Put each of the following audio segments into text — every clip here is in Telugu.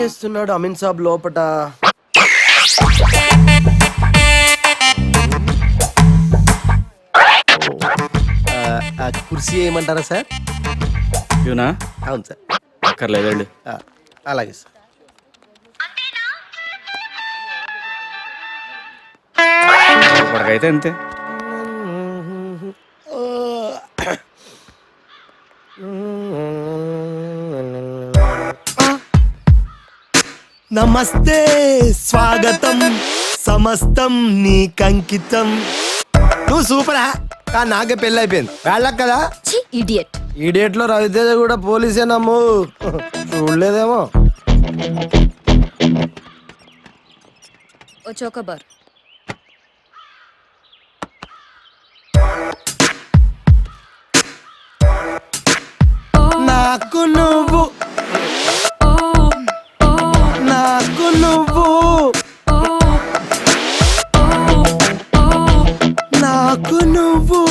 చేస్తున్నాడు అమీన్ సాబ్ లోపట? కుర్సీ ఏమంటారా సార్? యూనా? అవును సార్. అక్కర్లేదు. అలాగే సార్. ఇప్పటికైతే అంతే. నమస్తే, స్వాగతం, సమస్తం నీకంకితం. నువ్వు సూపరా, కానీ నాకే పెళ్ళి అయిపోయింది. వెళ్ళక కదా. ఇడియట్. ఈడియట్ లో రవితేజ కూడా పోలీసే నమ్ము. చూడలేదేమో. ఓ చోకబార్. నాకు నువ్వు, నాకు నువ్వు, నాకు నువ్వు,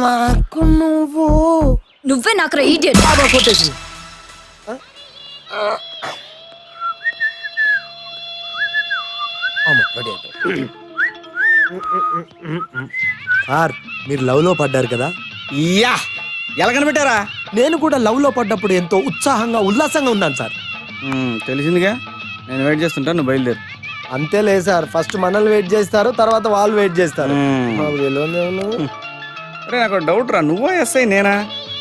నాకు నువ్వు. నువ్వే నాకు ఇడియట్. కొట్టేసి సార్, మీరు లవ్ లో పడ్డారు కదా? యా, ఎలా కనిపెట్టారా? నేను కూడా లవ్ లో పడ్డప్పుడు ఎంతో ఉత్సాహంగా ఉల్లాసంగా ఉన్నాను సార్. తెలిసిందిగా. నేను వెయిట్ చేస్తుంటా, నువ్వు బయలుదేరు. అంతేలే సార్, ఫస్ట్ మనల్ని వెయిట్ చేస్తారు, తర్వాత వాళ్ళు వెయిట్ చేస్తారు. అరే నాకు డౌట్ రా, నువ్వో ఎస్ఐ నేనా?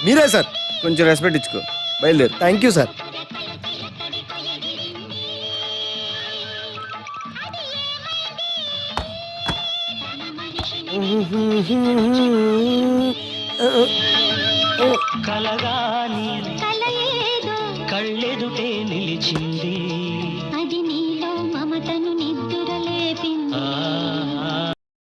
మీరే సార్. కొంచెం రెస్పెక్ట్ ఇచ్చుకో, బయలుదేరు. Thank you sir. కలగాని కళ్ళెదుటే నిలిచింది, అది నీ